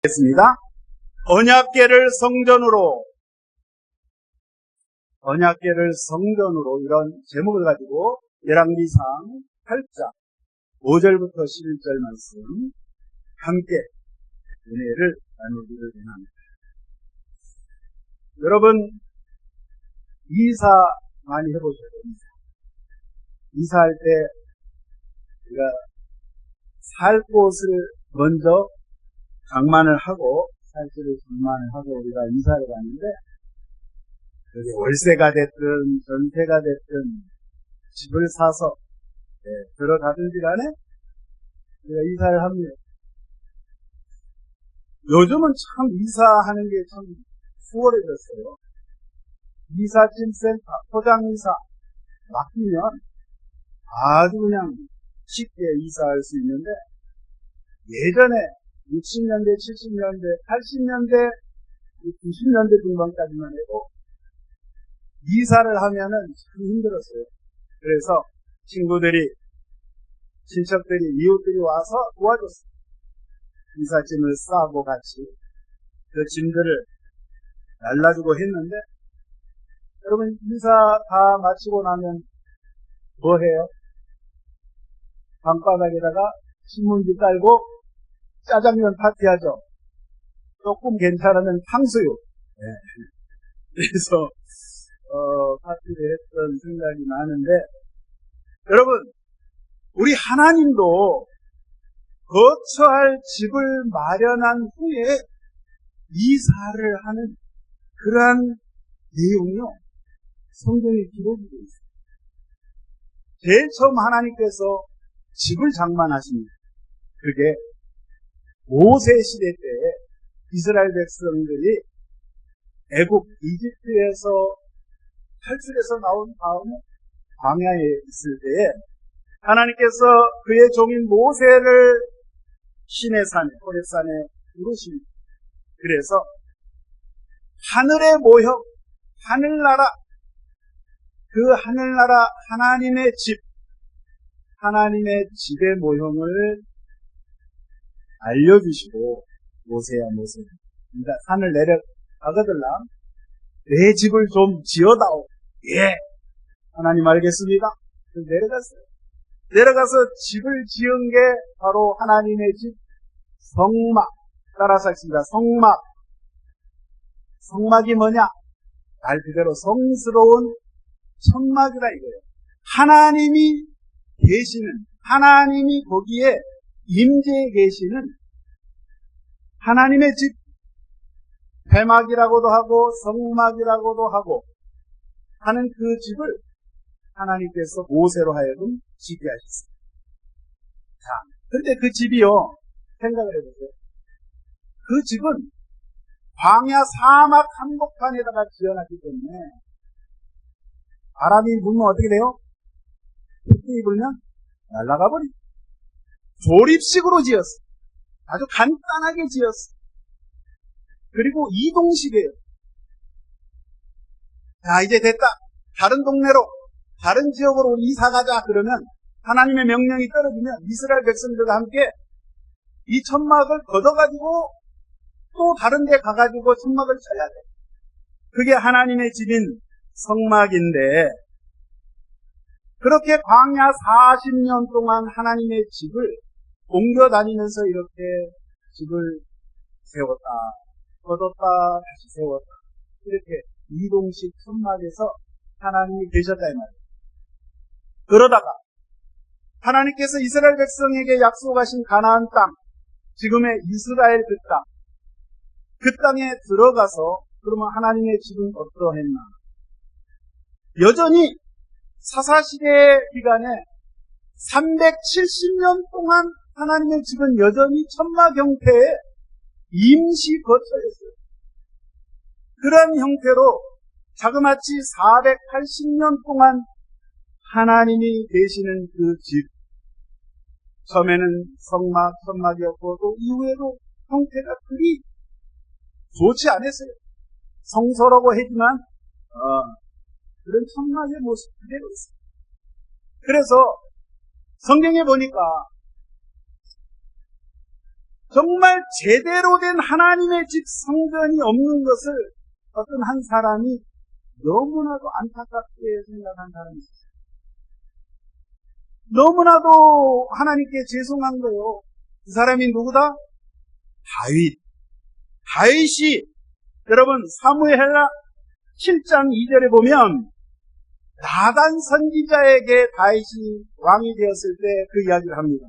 습니다. 언약궤를 성전으로 이런 제목을 가지고 열왕기상 8장 5절부터 11절 말씀 함께 은혜를 나누기를 원합니다. 여러분, 이사 많이 해보셔야 됩니다. 이사할 때 우리가 살 곳을 먼저 장만을 하고 살집을 장만을 하고 우리가 이사를 가는데, 그게 월세가 됐든 전세가 됐든 집을 사서 들어가든지 간에 우리가 이사를 합니다. 요즘은 참 이사하는 게 참 수월해졌어요. 이삿짐센터, 포장이사 맡기면 아주 그냥 쉽게 이사할 수 있는데, 예전에 60년대, 70년대, 80년대, 90년대 중반까지만 해도 이사를 하면은 참 힘들었어요. 그래서 친구들이, 친척들이, 이웃들이 와서 도와줬어요. 이삿짐을 싸고 같이 그 짐들을 날라주고 했는데, 여러분, 이사 다 마치고 나면 뭐 해요? 방바닥에다가 신문지 깔고 짜장면 파티하죠. 조금 괜찮으면 탕수육. 그래서 파티를 했던 생각이 나는데, 여러분, 우리 하나님도 거처할 집을 마련한 후에 이사를 하는 그러한 내용이요, 성경에 기록이 되어 있어요. 제일 처음 하나님께서 집을 장만하십니다. 그게 모세 시대 때 이스라엘 백성들이 애국 이집트에서 탈출해서 나온 다음에 광야에 있을 때에 하나님께서 그의 종인 모세를 시내산에, 호렙산에 부르십니다. 그래서 하늘의 모형, 하늘나라, 그 하늘나라 하나님의 집, 하나님의 집의 모형을 알려주시고, 모세야 모세, 그러니까 산을 내려가거들라 내 집을 좀 지어다오. 예, 하나님 알겠습니다. 내려갔어요. 내려가서 집을 지은 게 바로 하나님의 집 성막. 따라서 하겠습니다. 성막. 성막이 뭐냐? 말 그대로 성스러운 천막이라 이거예요. 하나님이 계시는, 하나님이 거기에 임재해 계시는 하나님의 집, 회막이라고도 하고 성막이라고도 하고 하는 그 집을 하나님께서 모세로 하여금 지게 하셨어요. 자, 근데 그 집이요, 생각을 해보세요. 그 집은 광야 사막 한복판에다가 지어놨기 때문에 바람이 불면 어떻게 돼요? 햇빛이 불면 날아가 버리죠. 조립식으로 지었어. 아주 간단하게 지었어. 그리고 이동식이에요. 자, 이제 됐다. 다른 동네로, 다른 지역으로 이사 가자. 그러면 하나님의 명령이 떨어지면 이스라엘 백성들과 함께 이 천막을 걷어가지고 또 다른 데 가가지고 천막을 쳐야 돼. 그게 하나님의 집인 성막인데, 그렇게 광야 40년 동안 하나님의 집을 옮겨 다니면서 이렇게 집을 세웠다, 걷었다, 다시 세웠다, 이렇게 이동식 천막에서 하나님이 계셨다 이 말이에요. 그러다가 하나님께서 이스라엘 백성에게 약속하신 가나안 땅, 지금의 이스라엘 그 땅에 들어가서 그러면 하나님의 집은 어떠했나? 여전히 사사시대 기간에 370년 동안 하나님의 집은 여전히 천막 형태의 임시 거처였어요. 그런 형태로 자그마치 480년 동안 하나님이 계시는 그 집, 처음에는 천막이었고 또 이후에도 형태가 그리 좋지 않았어요. 성소라고 하지만 그런 천막의 모습 그대로 있어요. 그래서 성경에 보니까 정말 제대로 된 하나님의 집 성전이 없는 것을 어떤 한 사람이 너무나도 안타깝게 생각한 사람이 있어요. 너무나도 하나님께 죄송한 거예요. 그 사람이 누구다? 다윗이 여러분 사무엘하 7장 2절에 보면 나단 선지자에게 다윗이 왕이 되었을 때 그 이야기를 합니다.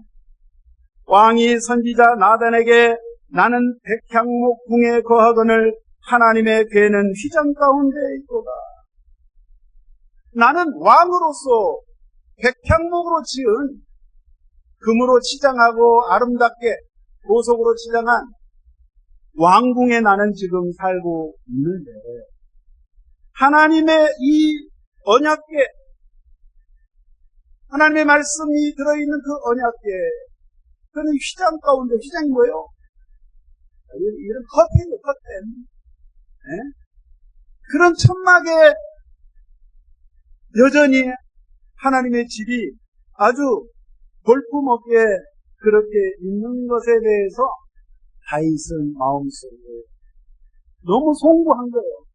왕이 선지자 나단에게 나는 백향목 궁에 거하거늘 하나님의 궤는 휘장 가운데 있도다. 나는 왕으로서 백향목으로 지은 금으로 치장하고 아름답게 보석으로 치장한 왕궁에 나는 지금 살고 있는데 하나님의 이 언약궤, 하나님의 말씀이 들어있는 그 언약궤, 그는 휘장 가운데, 휘장이 뭐예요? 이런 커튼이에요, 커튼. 네? 그런 천막에 여전히 하나님의 집이 아주 볼품없게 그렇게 있는 것에 대해서 다윗은 마음속에 너무 송구한 거예요.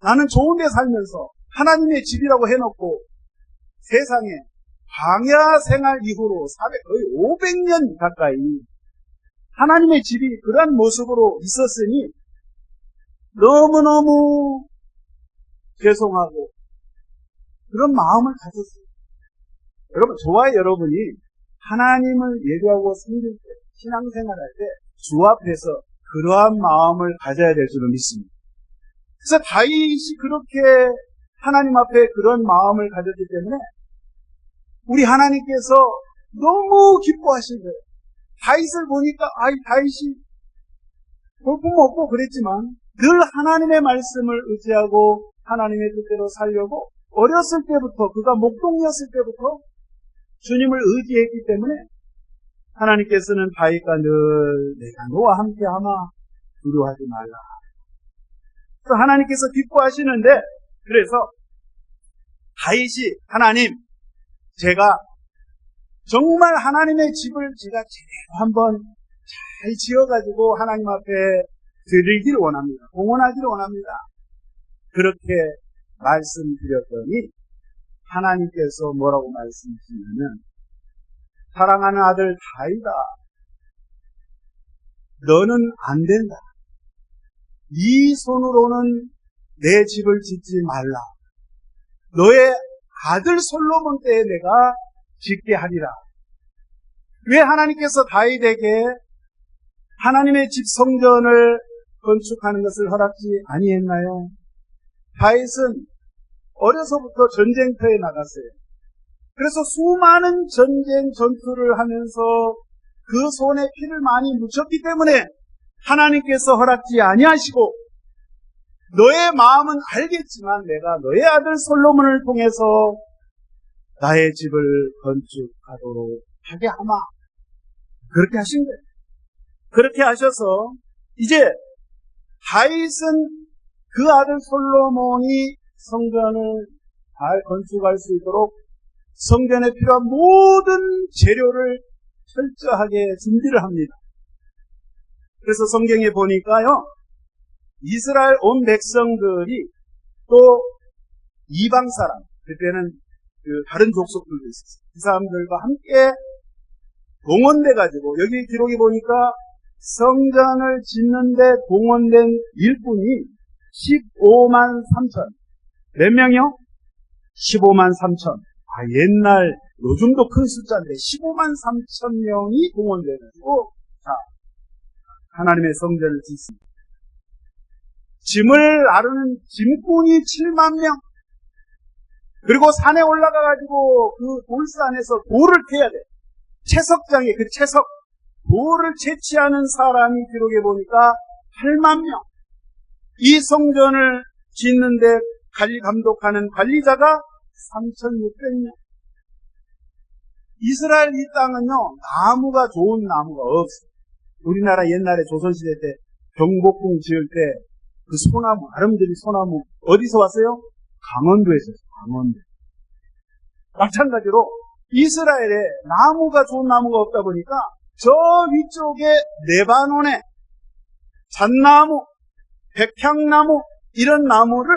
나는 좋은 데 살면서 하나님의 집이라고 해놓고 세상에 광야 생활 이후로 거의 500년 가까이 하나님의 집이 그러한 모습으로 있었으니 너무너무 죄송하고 그런 마음을 가졌어요. 여러분, 저와 여러분이 하나님을 예배하고 섬길 때, 신앙생활할 때 주 앞에서 그러한 마음을 가져야 될 줄을 믿습니다. 그래서 다윗이 그렇게 하나님 앞에 그런 마음을 가졌기 때문에 우리 하나님께서 너무 기뻐하신 거예요. 다윗을 보니까 다윗이 볼품없고 그랬지만 늘 하나님의 말씀을 의지하고 하나님의 뜻대로 살려고 어렸을 때부터 그가 목동이었을 때부터 주님을 의지했기 때문에 하나님께서는 다윗과 늘 내가 너와 함께하마 두려워하지 말라. 그래서 하나님께서 기뻐하시는데 그래서 다윗이 하나님 제가 정말 하나님의 집을 제가 제대로 한번 잘 지어가지고 하나님 앞에 드리기를 원합니다. 공헌하기를 원합니다. 그렇게 말씀드렸더니 하나님께서 뭐라고 말씀하시냐면 사랑하는 아들 다윗아 너는 안 된다. 네 손으로는 내 집을 짓지 말라. 너의 아들 솔로몬 때에 내가 짓게 하리라. 왜 하나님께서 다윗에게 하나님의 집 성전을 건축하는 것을 허락지 아니했나요? 다윗은 어려서부터 전쟁터에 나갔어요. 그래서 수많은 전쟁 전투를 하면서 그 손에 피를 많이 묻혔기 때문에 하나님께서 허락지 아니하시고 너의 마음은 알겠지만 내가 너의 아들 솔로몬을 통해서 나의 집을 건축하도록 하게 하마. 그렇게 하신 거예요. 그렇게 하셔서 이제 다윗은 그 아들 솔로몬이 성전을 잘 건축할 수 있도록 성전에 필요한 모든 재료를 철저하게 준비를 합니다. 그래서 성경에 보니까요, 이스라엘 온 백성들이 또 이방 사람, 그때는 다른 족속들도 있었어요. 그 사람들과 함께 동원돼가지고, 여기 기록이 보니까 성전을 짓는데 동원된 일꾼이 15만 3천. 몇 명이요? 15만 3천. 옛날, 요즘도 큰 숫자인데 15만 3천 명이 동원돼가지고, 자, 하나님의 성전을 짓습니다. 짐을 나르는 짐꾼이 7만 명. 그리고 산에 올라가가지고 그 돌산에서 돌을 캐야 돼. 채석장에 그 채석, 돌을 채취하는 사람이 기록해 보니까 8만 명. 이 성전을 짓는데 감독하는 관리자가 3,600명. 이스라엘 이 땅은요, 나무가 좋은 나무가 없어요. 우리나라 옛날에 조선시대 때 경복궁 지을 때 그 소나무, 아름드리 소나무, 어디서 왔어요? 강원도에서 왔어요. 강원도. 마찬가지로 이스라엘에 나무가 좋은 나무가 없다 보니까 저 위쪽에 레바논에 잣나무, 백향나무 이런 나무를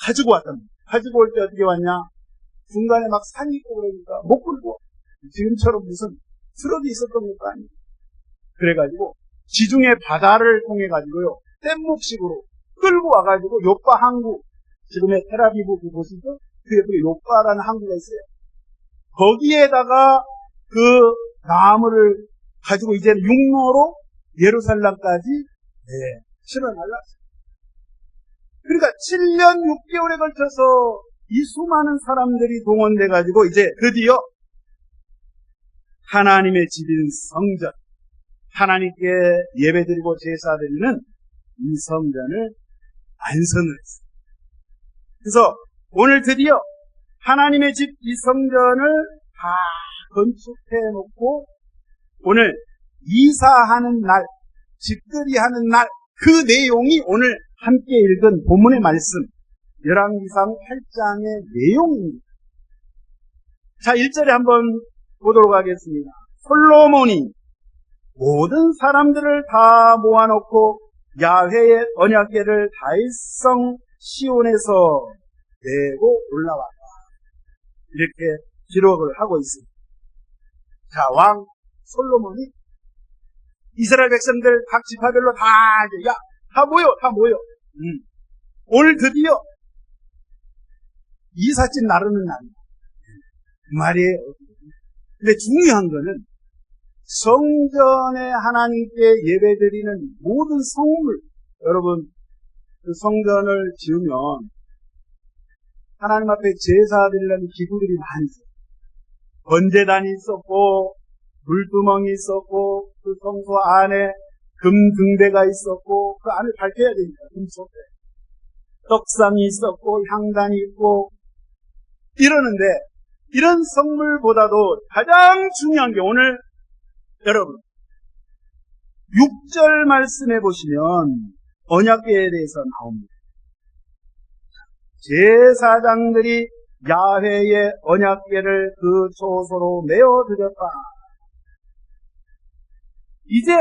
가지고 왔답니다. 가지고 올 때 어떻게 왔냐? 중간에 막 산이 있고 그러니까 못 끌고 지금처럼 무슨 트럭이 있었던 것도 아니고 그래가지고 지중해 바다를 통해 가지고요 뗏목식으로 끌고 와가지고 요빠 항구, 지금의 테라비브 그 보시죠? 그 옆에 요빠라는 항구가 있어요. 거기에다가 그 나무를 가지고 이제는 육로로 예루살렘까지 실어날랐어요. 그러니까 7년 6개월에 걸쳐서 이 수많은 사람들이 동원돼 가지고 이제 드디어 하나님의 집인 성전, 하나님께 예배드리고 제사드리는 이 성전을 완성을 했어요. 그래서 오늘 드디어 하나님의 집 이 성전을 다 건축해 놓고 오늘 이사하는 날, 집들이 하는 날, 그 내용이 오늘 함께 읽은 본문의 말씀 열왕기상 8장의 내용입니다. 자, 1절에 한번 보도록 하겠습니다. 솔로몬이 모든 사람들을 다 모아놓고 야훼의 언약궤를 다윗성 시온에서 내고 올라왔다. 이렇게 기록을 하고 있습니다. 자, 왕 솔로몬이 이스라엘 백성들 각 지파별로 다 모여. 오늘 드디어 이삿짐 나르는 날이다. 그 말이에요. 근데 중요한 거는 성전에 하나님께 예배드리는 모든 성물, 여러분 그 성전을 지으면 하나님 앞에 제사 드리려는 기구들이 많이 있어요. 번제단이 있었고 물두멍이 있었고 그 성소 안에 금 등대가 있었고 그 안을 밝혀야 되니까 금속대 떡상이 있었고 향단이 있고 이러는데 이런 성물보다도 가장 중요한 게 오늘 여러분 6절 말씀해 보시면 언약궤에 대해서 나옵니다. 제사장들이 야훼의 언약궤를 그 초소로 메어드렸다. 이제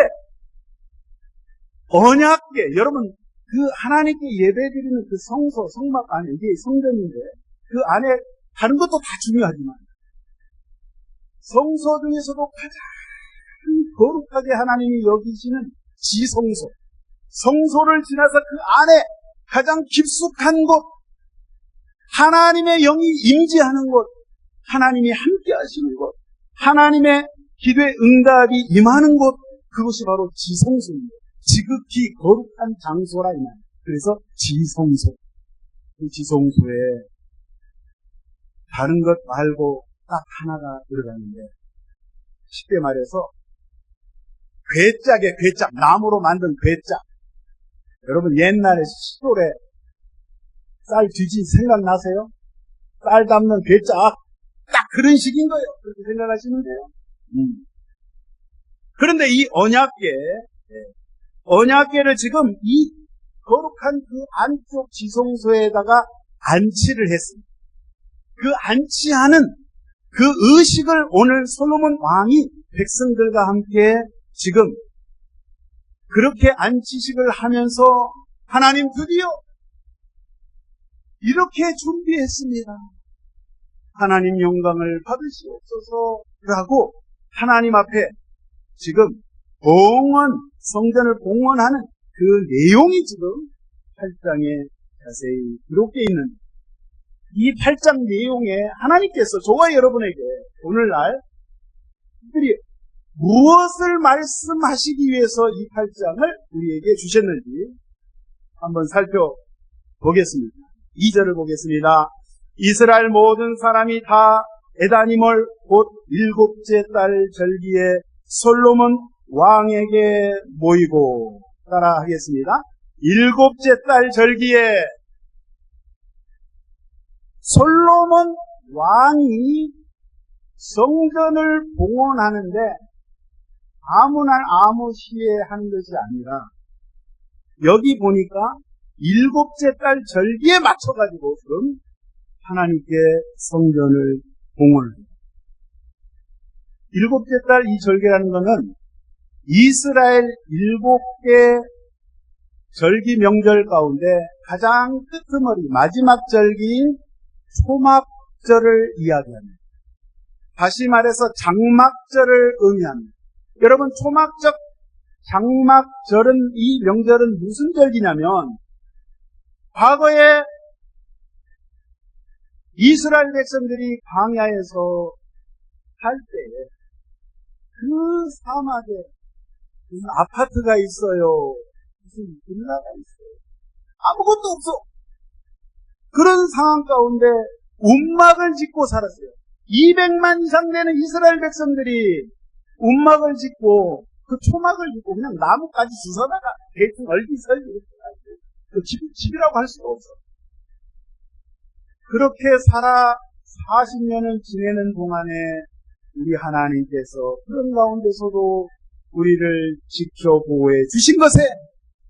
언약궤, 여러분 그 하나님께 예배드리는 그 성소, 성막 안에 이게 성전인데 그 안에 다른 것도 다 중요하지만 성소 중에서도 가장 거룩하게 하나님이 여기시는 지성소, 성소를 지나서 그 안에 가장 깊숙한 곳, 하나님의 영이 임재하는 곳, 하나님이 함께 하시는 곳, 하나님의 기도의 응답이 임하는 곳, 그것이 바로 지성소입니다. 지극히 거룩한 장소라 이 말이에요. 그래서 지성소. 그 지성소에 다른 것 말고 딱 하나가 들어가는데 쉽게 말해서 괴짝, 나무로 만든 괴짝. 여러분 옛날에 시골에 쌀 뒤지 생각나세요? 쌀 담는 괴짝. 딱 그런 식인 거예요. 그렇게 생각하시면 돼요. 그런데 이 언약궤를 지금 이 거룩한 그 안쪽 지성소에다가 안치를 했습니다. 그 안치하는 그 의식을 오늘 솔로몬 왕이 백성들과 함께 지금 그렇게 안치식을 하면서 하나님 드디어 이렇게 준비했습니다. 하나님 영광을 받으시옵소서라고 하나님 앞에 지금 성전을 봉헌하는 그 내용이 지금 8장에 자세히 기록되어 있는 이 8장 내용에 하나님께서 저와 여러분에게 오늘날 특별히 무엇을 말씀하시기 위해서 이 8장을 우리에게 주셨는지 한번 살펴보겠습니다. 2절을 보겠습니다. 이스라엘 모든 사람이 다 에다니몰 곧 7째 달 절기에 솔로몬 왕에게 모이고 따라 하겠습니다. 7째 달 절기에 솔로몬 왕이 성전을 봉헌하는데 아무 날 아무 시에 하는 것이 아니라 여기 보니까 7째 달 절기에 맞춰가지고 지금 하나님께 성전을 봉헌합니다. 일곱째 달 이 절기라는 것은 이스라엘 7개 절기 명절 가운데 가장 끄트머리 마지막 절기인 초막절을 이야기합니다. 다시 말해서 장막절을 의미합니다. 여러분, 초막절, 장막절은, 이 명절은 무슨 절기냐면 과거에 이스라엘 백성들이 광야에서 살 때에 그 사막에 무슨 아파트가 있어요. 무슨 빌라가 있어요. 아무것도 없어. 그런 상황 가운데 움막을 짓고 살았어요. 200만 이상 되는 이스라엘 백성들이 움막을 짓고 그 초막을 짓고 그냥 나무까지 주워다가 대충 얼기설기 이렇게 그 집이라고 할 수가 없어. 그렇게 살아 40년을 지내는 동안에 우리 하나님께서 그런 가운데서도 우리를 지켜 보호해 주신 것에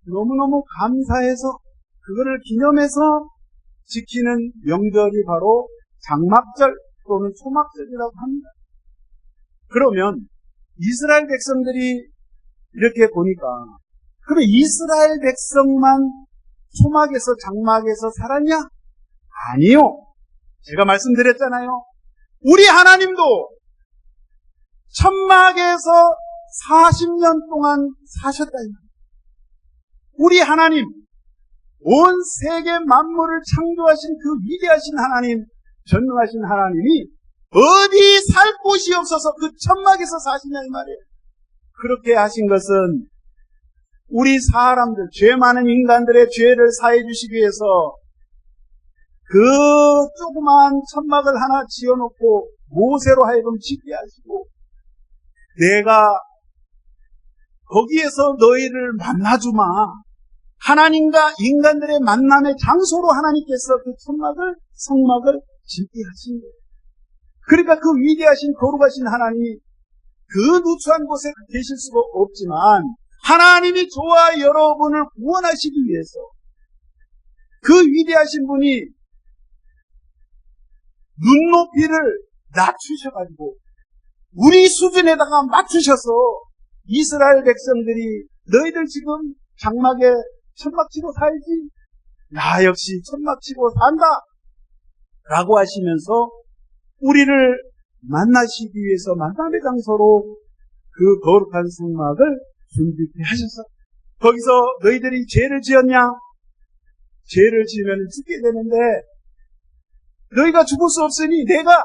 너무너무 감사해서 그거를 기념해서 지키는 명절이 바로 장막절 또는 초막절이라고 합니다. 그러면 이스라엘 백성들이 이렇게 보니까 그럼 이스라엘 백성만 초막에서 장막에서 살았냐? 아니요. 제가 말씀드렸잖아요. 우리 하나님도 천막에서 40년 동안 사셨다. 우리 하나님, 온 세계 만물을 창조하신 그 위대하신 하나님, 전능하신 하나님이 어디 살 곳이 없어서 그 천막에서 사시냐 이 말이에요. 그렇게 하신 것은 우리 사람들, 죄 많은 인간들의 죄를 사해 주시기 위해서 그 조그만 천막을 하나 지어놓고 모세로 하여금 짓게 하시고 내가 거기에서 너희를 만나주마. 하나님과 인간들의 만남의 장소로 하나님께서 그 천막을, 성막을 짓게 하신 거예요. 그러니까 그 위대하신 거룩하신 하나님이 그 누추한 곳에 계실 수가 없지만 하나님이 저와 여러분을 구원하시기 위해서 그 위대하신 분이 눈높이를 낮추셔가지고 우리 수준에다가 맞추셔서 이스라엘 백성들이 너희들 지금 장막에 천막치고 살지? 나 역시 천막치고 산다! 라고 하시면서 우리를 만나시기 위해서 만남의 장소로 그 거룩한 성막을 준비케 하셔서 거기서 너희들이 죄를 지었냐? 죄를 지으면 죽게 되는데 너희가 죽을 수 없으니 내가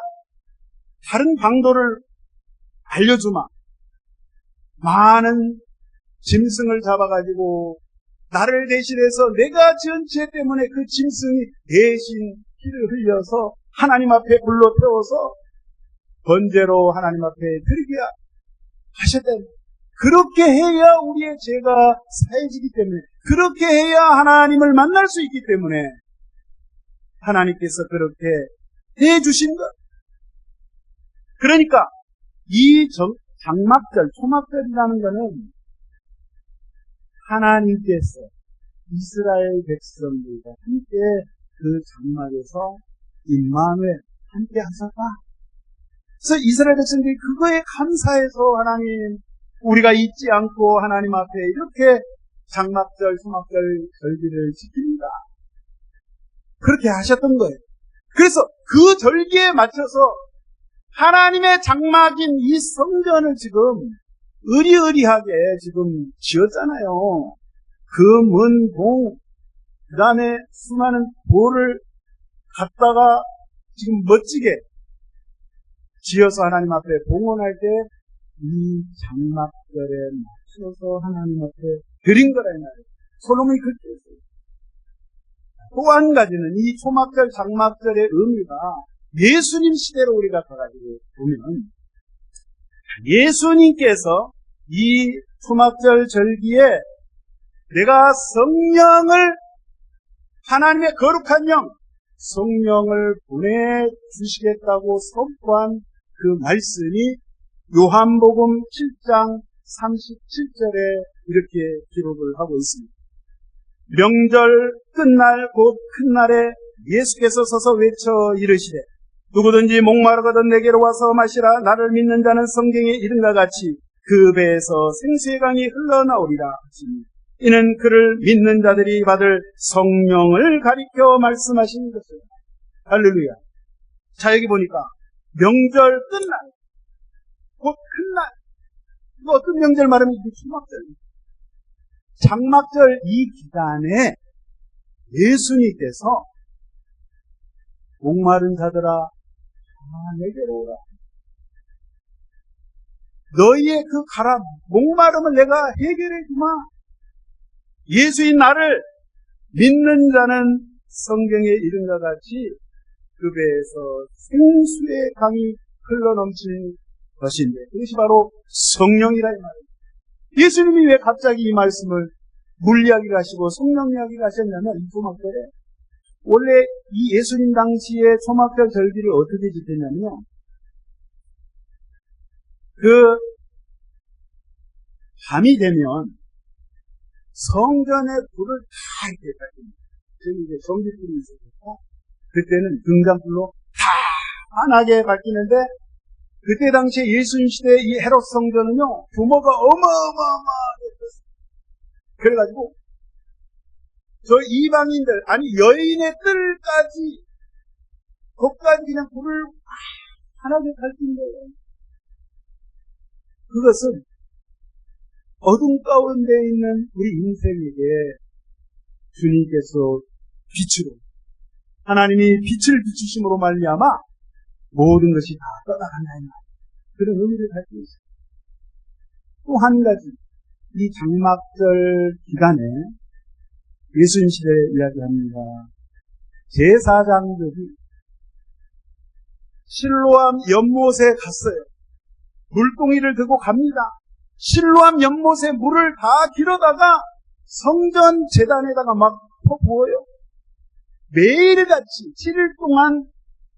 다른 방도를 알려주마. 많은 짐승을 잡아가지고 나를 대신해서 내가 지은 죄 때문에 그 짐승이 대신 피를 흘려서 하나님 앞에 불로 태워서 번제로 하나님 앞에 드리게 하셨다. 그렇게 해야 우리의 죄가 사해지기 때문에, 그렇게 해야 하나님을 만날 수 있기 때문에 하나님께서 그렇게 해주신 것. 그러니까 이 장막절, 초막절이라는 것은 하나님께서 이스라엘 백성들과 함께 그 장막에서 임마누엘 함께 하셨다. 그래서 이스라엘 백성들이 그거에 감사해서 하나님, 우리가 잊지 않고 하나님 앞에 이렇게 장막절, 초막절 절기를 지킵니다. 그렇게 하셨던 거예요. 그래서 그 절기에 맞춰서 하나님의 장막인 이 성전을 지금 의리의리하게 지금 지었잖아요. 금, 은, 동, 그 다음에 수많은 돌을 갖다가 지금 멋지게 지어서 하나님 앞에 봉헌할 때 이 장막절에 맞춰서 하나님 앞에 드린 거라 이 말이에요. 솔로몬이 그렇게 했어요. 또 한 가지는 이 초막절, 장막절의 의미가 예수님 시대로 우리가 가가지고 보면 예수님께서 이 초막절 절기에 내가 성령을, 하나님의 거룩한 영, 성령을 보내주시겠다고 선포한 그 말씀이 요한복음 7장 37절에 이렇게 기록을 하고 있습니다. 명절 끝날 곧 큰 날에 예수께서 서서 외쳐 이르시되 누구든지 목마르거든 내게로 와서 마시라. 나를 믿는 자는 성경에 이른과 같이 그 배에서 생수의 강이 흘러나오리라 하시니 이는 그를 믿는 자들이 받을 성령을 가리켜 말씀하시는 것입니다. 할렐루야. 자, 여기 보니까 명절 끝날, 곧 큰날, 이거 어떤 명절 말하면 이게 초막절입니다. 장막절 이 기간에 예수님께서 목마른 자들아 내게로 오라. 너희의 그 가람, 목마름을 내가 해결해 주마. 예수인 나를 믿는 자는 성경에 이른과 같이 그 배에서 생수의 강이 흘러넘치는 것인데 그것이 바로 성령이라 이 말이에요. 예수님이 왜 갑자기 이 말씀을 물 이야기를 하시고 성령 이야기를 하셨냐면 이 초막절에 원래 이 예수님 당시에 초막절 절기를 어떻게 지켰냐면요. 그 밤이 되면 성전에 불을 다 이렇게 밝힙니다. 저기 이제 전기불이 있으니까 그때는 등잔불로 다 환하게 밝히는데 그때 당시에 예수님 시대의 이 헤롯 성전은요 규모가 어마어마하게 컸어요. 그래가지고 저 이방인들 아니 여인의 뜰까지 거기까지 그냥 불을 환하게 밝힌 거예요. 그것은 어둠 가운데 있는 우리 인생에게 주님께서 빛으로 하나님이 빛을 비추심으로 말미암아 모든 것이 다 떠나간다는 그런 의미를 가지고 있습니다. 또 한 가지 이 장막절 기간에 예수님 시대에 이야기합니다. 제사장들이 실로암 연못에 갔어요. 물동이를 들고 갑니다. 실로암 연못에 물을 다 길어다가 성전 제단에다가 막 부어요. 매일같이 7일 동안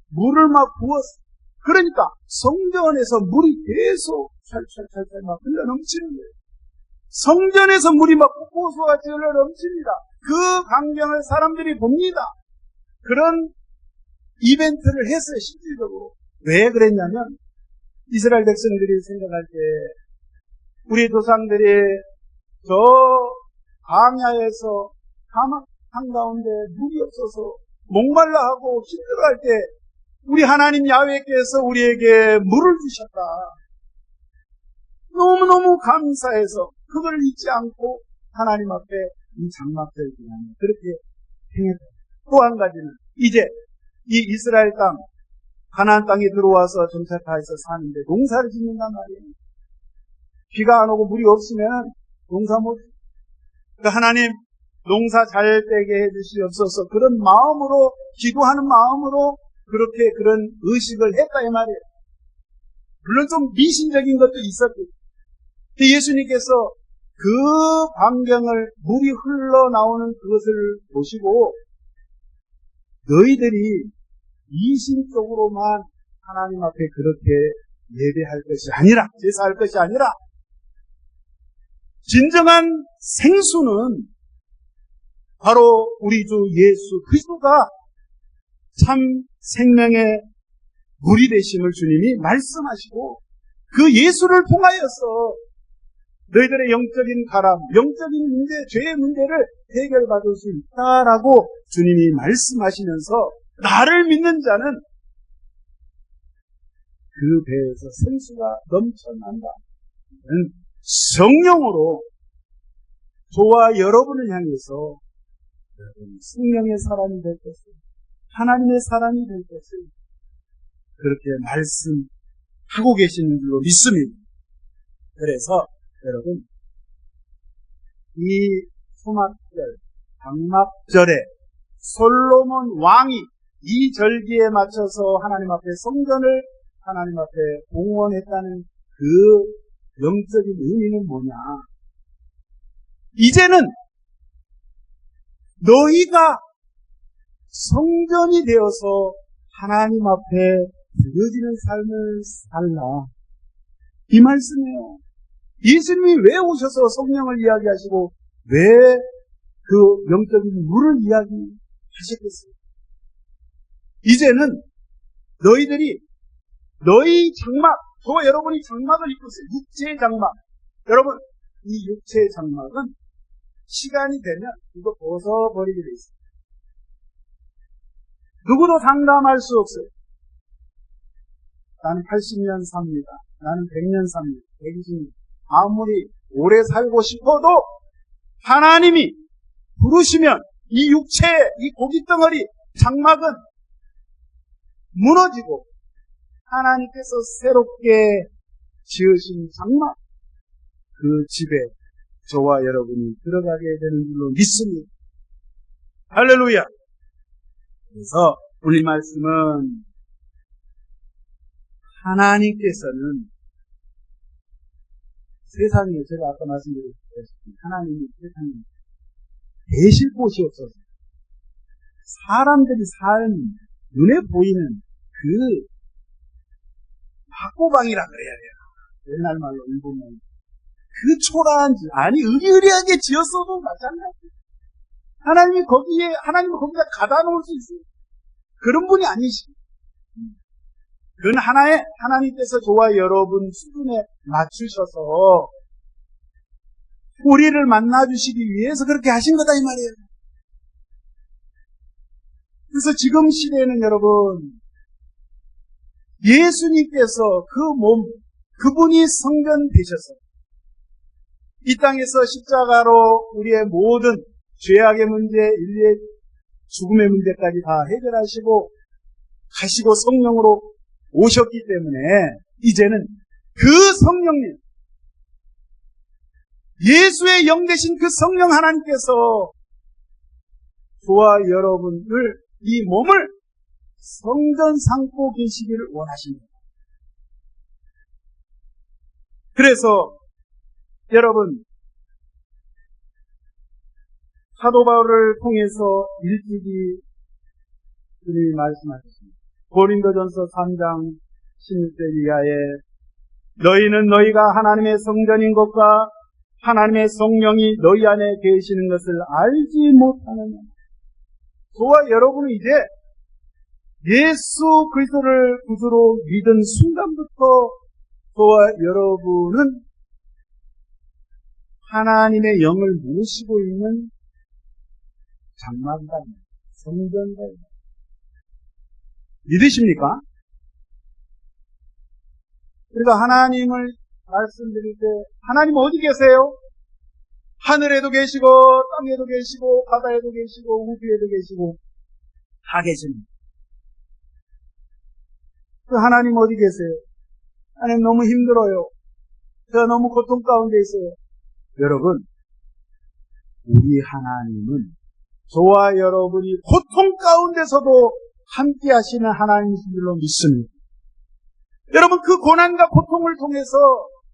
물을 막 부었어요. 그러니까 성전에서 물이 계속 찰찰찰찰 막 흘러넘치는 거예요. 성전에서 물이 막 호수같이 흘러넘칩니다. 그 광경을 사람들이 봅니다. 그런 이벤트를 했어요. 실질적으로. 왜 그랬냐면 이스라엘 백성들이 생각할 때 우리 조상들이 저 광야에서 사막 한가운데 물이 없어서 목말라 하고 힘들어할 때 우리 하나님 야훼께서 우리에게 물을 주셨다. 너무너무 감사해서 그걸 잊지 않고 하나님 앞에 이 장막절 기간에 그렇게 행했다. 또 한 가지는 이제 이 이스라엘 땅 가나안 땅에 들어와서 정착하여서 사는데 농사를 짓는단 말이에요. 비가 안 오고 물이 없으면 농사 못. 그러니까 하나님 농사 잘 되게 해주시옵소서 그런 마음으로 기도하는 마음으로 그렇게 그런 의식을 했다 이 말이에요. 물론 좀 미신적인 것도 있었고 예수님께서 그 광경을 물이 흘러나오는 그것을 보시고 너희들이 미신적으로만 하나님 앞에 그렇게 예배할 것이 아니라 제사할 것이 아니라 진정한 생수는 바로 우리 주 예수 그리스도가 참 생명의 물이 되심을 주님이 말씀하시고 그 예수를 통하여서 너희들의 영적인 가람, 영적인 문제, 죄의 문제를 해결받을 수 있다라고 주님이 말씀하시면서 나를 믿는 자는 그 배에서 생수가 넘쳐난다. 성령으로 저와 여러분을 향해서 여러분 성령의 사람이 될 것을 하나님의 사람이 될 것을 그렇게 말씀하고 계시는 줄로 믿습니다. 그래서 여러분 이 초막절, 장막절에 솔로몬 왕이 이 절기에 맞춰서 하나님 앞에 성전을 하나님 앞에 봉헌했다는 그 영적인 의미는 뭐냐? 이제는 너희가 성전이 되어서 하나님 앞에 드려지는 삶을 살라. 이 말씀이에요. 예수님이 왜 오셔서 성령을 이야기하시고 왜 그 영적인 물을 이야기하셨겠어요? 이제는 너희들이 너희 장막, 저와 여러분이 장막을 입고 있어요. 육체의 장막. 여러분, 이 육체의 장막은 시간이 되면 이거 벗어버리게 돼 있어요. 누구도 장담할 수 없어요. 나는 80년 삽니다. 나는 100년 삽니다. 120년. 아무리 오래 살고 싶어도 하나님이 부르시면 이 육체의 이 고깃덩어리 장막은 무너지고 하나님께서 새롭게 지으신 장막, 그 집에 저와 여러분이 들어가게 되는 줄로 믿습니다. 할렐루야. 그래서 오늘 말씀은 하나님께서는 세상에, 제가 아까 말씀드렸듯이 하나님이 세상에 계실 곳이 없어서 사람들이 사는 눈에 보이는 그 박고방이라 그래야 돼요. 옛날 말로 일본말. 그 초라한 집, 아니 의리하게 지었어도 마찬가지. 하나님은 거기다 가다 놓을 수 있어요. 그런 분이 아니시고. 그건 하나님께서 저와 여러분 수준에 맞추셔서 우리를 만나주시기 위해서 그렇게 하신 거다 이 말이에요. 그래서 지금 시대에는 여러분, 예수님께서 그 몸, 그분이 성전 되셔서 이 땅에서 십자가로 우리의 모든 죄악의 문제, 인류의 죽음의 문제까지 다 해결하시고 가시고 성령으로 오셨기 때문에 이제는 그 성령님, 예수의 영 되신 그 성령 하나님께서 저와 여러분을, 이 몸을 성전 삼고 계시기를 원하십니다. 그래서 여러분, 사도 바울을 통해서 일찍이 그들이 말씀하셨습니다. 고린도전서 3장 16절 이하에 너희는 너희가 하나님의 성전인 것과 하나님의 성령이 너희 안에 계시는 것을 알지 못하느냐. 저와 여러분은 이제 예수 그리스도를 구주로 믿은 순간부터 저와 여러분은 하나님의 영을 모시고 있는 장막이다, 성전이다. 믿으십니까? 우리가 하나님을 말씀드릴 때 하나님 어디 계세요? 하늘에도 계시고 땅에도 계시고 바다에도 계시고 우주에도 계시고 다 계십니다. 그 하나님 어디 계세요? 하나님 너무 힘들어요. 제가 너무 고통 가운데 있어요. 여러분, 우리 하나님은 저와 여러분이 고통 가운데서도 함께 하시는 하나님이신 줄로 믿습니다. 여러분, 그 고난과 고통을 통해서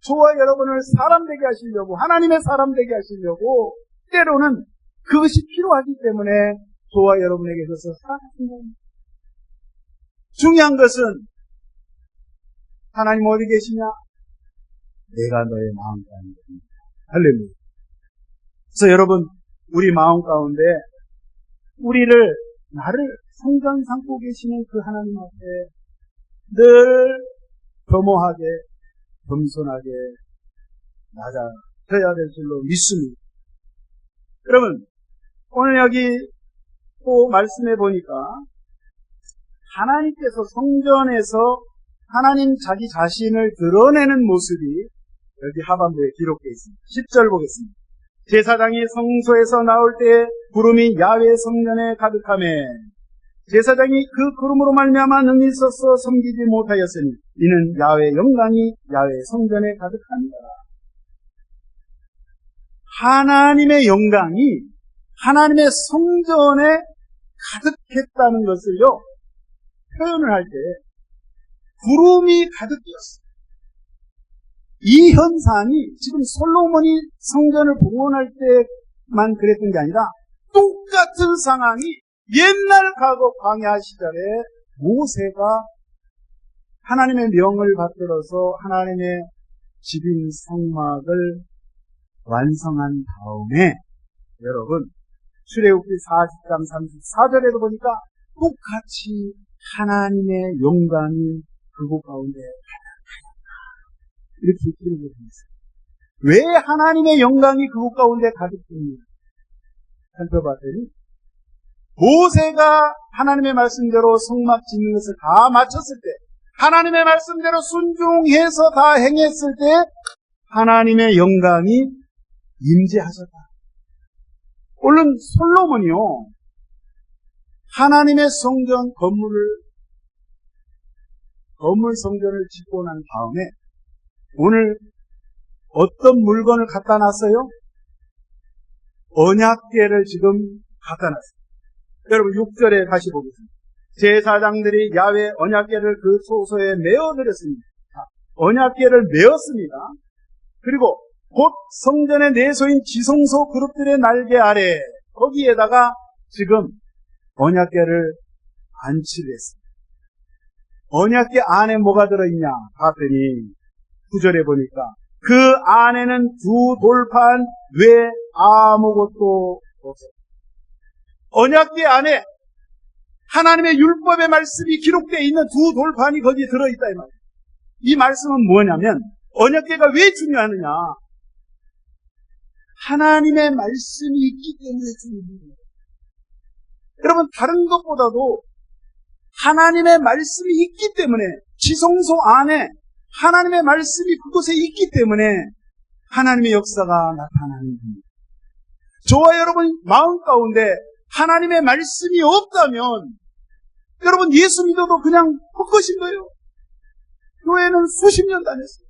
저와 여러분을 사람 되게 하시려고, 하나님의 사람 되게 하시려고 때로는 그것이 필요하기 때문에 저와 여러분에게 있어서 살아가신 겁니다. 중요한 것은 하나님 어디 계시냐? 내가 너의 마음 가운데 있다. 할렐루야. 그래서 여러분, 우리 마음 가운데 나를 성전 삼고 계시는 그 하나님 앞에 늘 겸허하게, 겸손하게 낮아져야 될 줄로 믿습니다. 여러분, 오늘 여기 또 말씀해 보니까 하나님께서 성전에서 하나님 자기 자신을 드러내는 모습이 여기 하반부에 기록되어 있습니다. 10절 보겠습니다. 제사장이 성소에서 나올 때 구름이 야훼 성전에 가득하매 제사장이 그 구름으로 말미암아 능히 서서 섬기지 못하였으니 이는 야훼의 영광이 야훼 성전에 가득합니다. 하나님의 영광이 하나님의 성전에 가득했다는 것을요, 표현을 할 때 구름이 가득 띄었어요. 이 현상이 지금 솔로몬이 성전을 봉헌할 때만 그랬던 게 아니라 똑같은 상황이 옛날 과거 광야 시절에 모세가 하나님의 명을 받들어서 하나님의 집인 성막을 완성한 다음에 여러분 출애굽기 40장 34절에도 보니까 똑같이 하나님의 영광이 그곳 가운데 이렇게 기록되어 있습니다. 왜 하나님의 영광이 그곳 가운데 가득했는가 살펴봤더니 모세가 하나님의 말씀대로 성막 짓는 것을 다 마쳤을 때, 하나님의 말씀대로 순종해서 다 행했을 때 하나님의 영광이 임재하셨다. 물론 솔로몬이요, 하나님의 성전 건물 성전을 짓고 난 다음에 오늘 어떤 물건을 갖다 놨어요? 언약궤를 지금 갖다 놨어요. 여러분 6절에 다시 보겠습니다. 제사장들이 야훼 언약궤를 그 소소에 메어드렸습니다. 언약궤를 메었습니다. 그리고 곧 성전의 내소인 지성소 그룹들의 날개 아래 거기에다가 지금 언약궤를 안치를 했습니다. 언약궤 안에 뭐가 들어있냐 봤더니 9절에 보니까 그 안에는 두 돌판 외 아무것도 없어요. 언약궤 안에 하나님의 율법의 말씀이 기록되어 있는 두 돌판이 거기에 들어있다 이 말이에요. 이 말씀은 뭐냐면 언약궤가 왜 중요하느냐, 하나님의 말씀이 있기 때문에 중요해요. 여러분 다른 것보다도 하나님의 말씀이 있기 때문에, 지성소 안에 하나님의 말씀이 그곳에 있기 때문에 하나님의 역사가 나타나는 겁니다. 저와 여러분 마음 가운데 하나님의 말씀이 없다면 여러분 예수 믿어도 그냥 헛것인 거예요. 교회는 수십 년 다녔어요.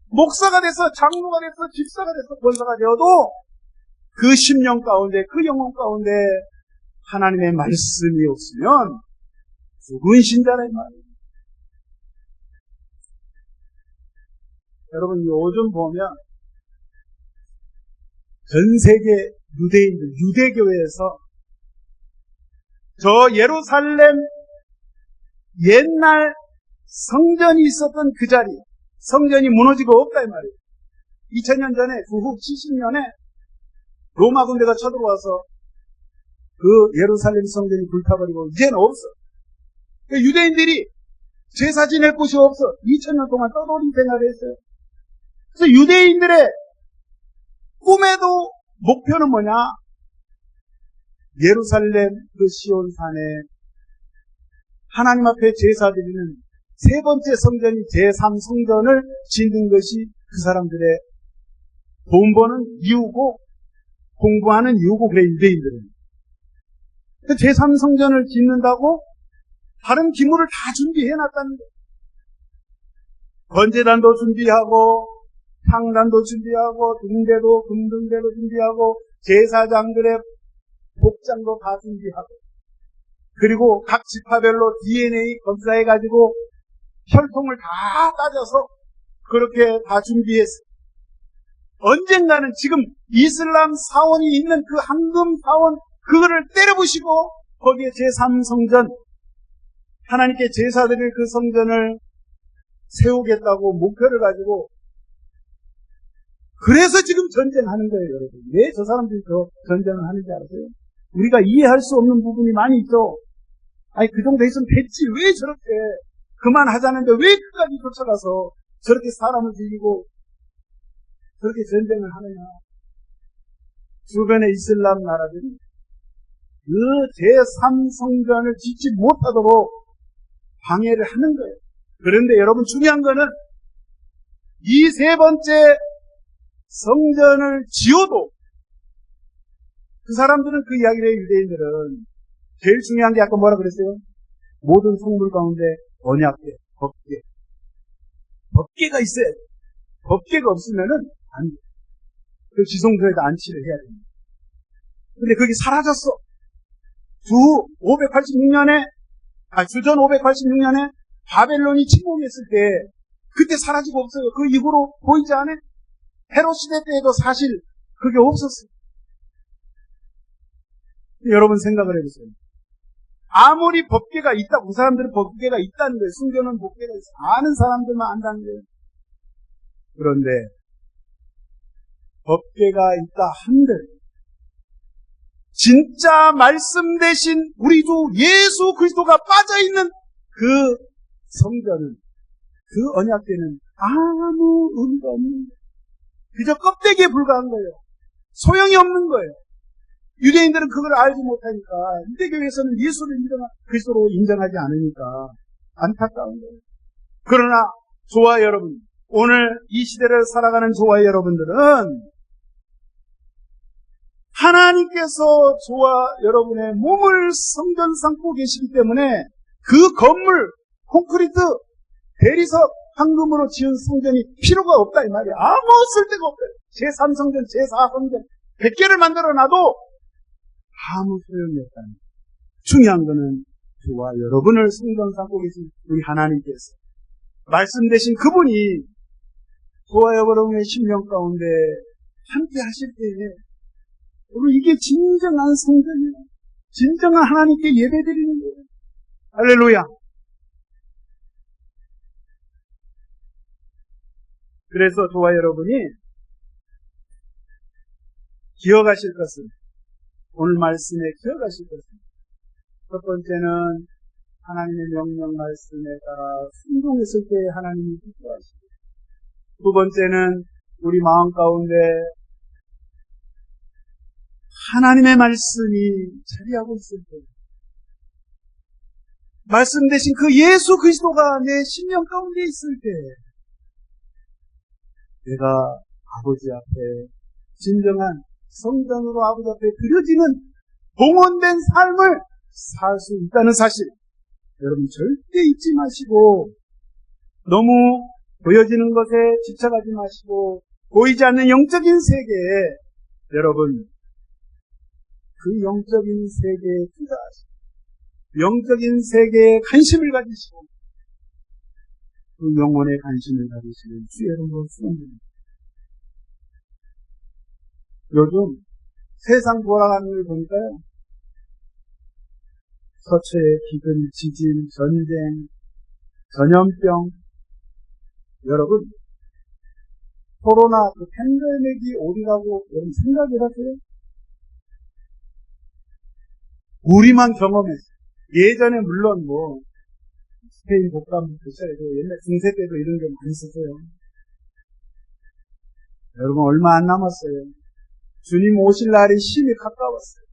목사가 돼서 장로가 돼서 집사가 돼서 권사가 되어도 그 10년 가운데, 그 영혼 가운데 하나님의 말씀이 없으면 죽은 신자란 말이에요. 여러분 요즘 보면 전 세계 유대인들, 유대교회에서 저 예루살렘 옛날 성전이 있었던 그 자리, 성전이 무너지고 없다 이 말이에요. 2000년 전에, 후후 70년에 로마 군대가 쳐들어와서 그 예루살렘 성전이 불타버리고 이제는 없어. 유대인들이 제사 지낼 곳이 없어. 2000년 동안 떠돌이 생활을 했어요. 그래서 유대인들의 꿈에도 목표는 뭐냐? 예루살렘 그 시온산에 하나님 앞에 제사 드리는 세 번째 성전이 제3성전을 짓는 것이 그 사람들의 돈 버는 이유고 공부하는 이유고, 그래 유대인들은. 제3성전을 짓는다고 다른 기물을 다 준비해놨다는 거예요. 번제단도 준비하고 향단도 준비하고 등대도 금등대도 준비하고 제사장들의 복장도 다 준비하고, 그리고 각 지파별로 DNA 검사해가지고 혈통을 다 따져서 그렇게 다 준비했어요. 언젠가는 지금 이슬람 사원이 있는 그 황금 사원 그거를 때려부시고 거기에 제3성전, 하나님께 제사드릴 그 성전을 세우겠다고 목표를 가지고, 그래서 지금 전쟁하는 거예요, 여러분. 왜 저 사람들이 저 전쟁을 하는지 아세요? 우리가 이해할 수 없는 부분이 많이 있죠. 아니, 그 정도 있으면 됐지. 왜 저렇게 그만하자는데 왜 끝까지 쫓아가서 저렇게 사람을 죽이고 저렇게 전쟁을 하느냐. 주변의 이슬람 나라들이 그 제3성전을 짓지 못하도록 방해를 하는 거예요. 그런데 여러분 중요한 거는 이 세 번째 성전을 지어도 그 사람들은, 그 이야기를 해요, 유대인들은. 제일 중요한 게 아까 뭐라 그랬어요? 모든 성물 가운데 언약궤, 법궤. 법궤가 있어야 돼. 법궤가 없으면은 안 돼. 그 지성소에다 안치를 해야 됩니다. 근데 그게 사라졌어. 주전 586년에 바벨론이 침공했을 때 그때 사라지고 없어요. 그 이후로 보이지 않아요? 헤롯 시대 때에도 사실 그게 없었어요. 여러분 생각을 해보세요. 아무리 법궤가 있다고, 그 사람들은 법궤가 있다는 거예요. 순교는 법궤가 있어. 아는 사람들만 안다는 거예요. 그런데 법궤가 있다 한들 진짜 말씀 대신 우리 주 예수 그리스도가 빠져있는 그 성전은, 그 언약궤는 아무 의미가 없는 거예요. 그저 껍데기에 불과한 거예요. 소용이 없는 거예요. 유대인들은 그걸 알지 못하니까, 유대교에서는 예수를 그리스도로 인정하지 않으니까 안타까운 거예요. 그러나 저와 여러분, 오늘 이 시대를 살아가는 저와 여러분들은 하나님께서 저와 여러분의 몸을 성전 삼고 계시기 때문에 그 건물, 콘크리트, 대리석, 황금으로 지은 성전이 필요가 없다 이 말이야. 아무 쓸데가 없다. 제3성전, 제4성전 100개를 만들어놔도 아무 소용이 없다는 거예요. 중요한 거는 저와 여러분을 성전 삼고 계신 우리 하나님께서 말씀 되신 그분이 저와 여러분의 심령 가운데 함께 하실 때에 여러분, 이게 진정한 성전이에요. 진정한 하나님께 예배드리는 거예요. 할렐루야. 그래서 저와 여러분이 기억하실 것은, 오늘 말씀에 기억하실 것은, 첫 번째는 하나님의 명령 말씀에 따라 순종했을 때 하나님이 기뻐하시고, 두 번째는 우리 마음 가운데 하나님의 말씀이 자리하고 있을 때, 말씀 대신 그 예수 그리스도가 내 심령 가운데 있을 때, 내가 아버지 앞에 진정한 성전으로 아버지 앞에 드려지는 봉헌된 삶을 살 수 있다는 사실, 여러분 절대 잊지 마시고, 너무 보여지는 것에 집착하지 마시고, 보이지 않는 영적인 세계에 여러분 그 영적인 세계에 투자하시고, 영적인 세계에 관심을 가지시고, 그 영혼에 관심을 가지시는 주의 이름으로 축원드립니다. 요즘 세상 돌아가는 걸 보니까요, 서초의 기근, 지진, 전쟁, 전염병, 여러분 코로나 그 팬데믹이 어디라고 여러분 생각해봤어요? 우리만 경험했어요. 예전에 물론 뭐 스페인 독감부터 시작해서 옛날 중세 때도 이런 게 많이 있었어요. 여러분 얼마 안 남았어요. 주님 오실 날이 심히 가까웠어요.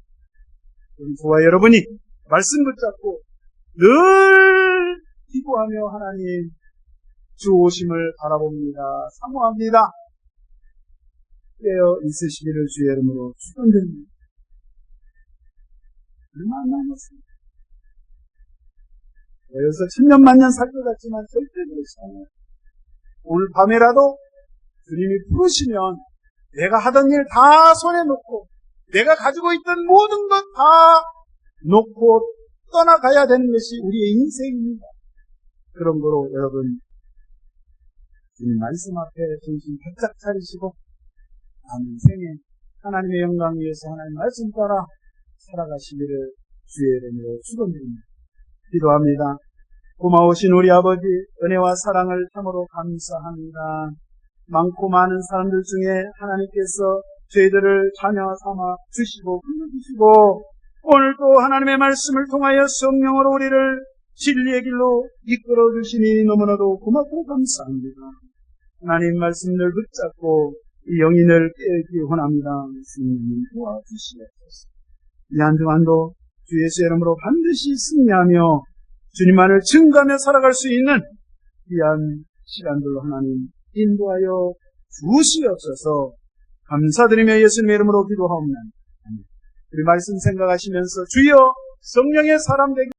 우리 저와 여러분이 말씀 붙잡고 늘 기도하며 하나님 주 오심을 바라봅니다. 사모합니다. 깨어 있으시기를 주의 이름으로 축원드립니다. 얼마 안 남았습니다. 여기서 천년 만년 살 것 같지만 절대 그렇지 않아요. 오늘 밤에라도 주님이 부르시면 내가 하던 일 다 손에 놓고 내가 가지고 있던 모든 것 다 놓고 떠나가야 되는 것이 우리의 인생입니다. 그런 거로 여러분 주님 말씀 앞에 정신 바짝 차리시고 남은 생에 하나님의 영광 위해서 하나님 말씀 따라 살아가시기를 주의 이름으로 축원드립니다. 기도합니다. 고마우신 우리 아버지, 은혜와 사랑을 참으로 감사합니다. 많고 많은 사람들 중에 하나님께서 저희들을 자녀 삼아 주시고 불러주시고 오늘 또 하나님의 말씀을 통하여 성령으로 우리를 진리의 길로 이끌어 주시니 너무나도 고맙고 감사합니다. 하나님 말씀을 붙잡고 이 영인을 깨우기 원합니다. 주님 도와주시옵소서. 이 한 주간도 주 예수의 이름으로 반드시 승리하며 주님만을 증거하며 살아갈 수 있는 귀한 시간들로 하나님 인도하여 주시옵소서. 감사드리며 예수님의 이름으로 기도하옵나이다. 우리 말씀 생각하시면서 주여 성령의 사람 되기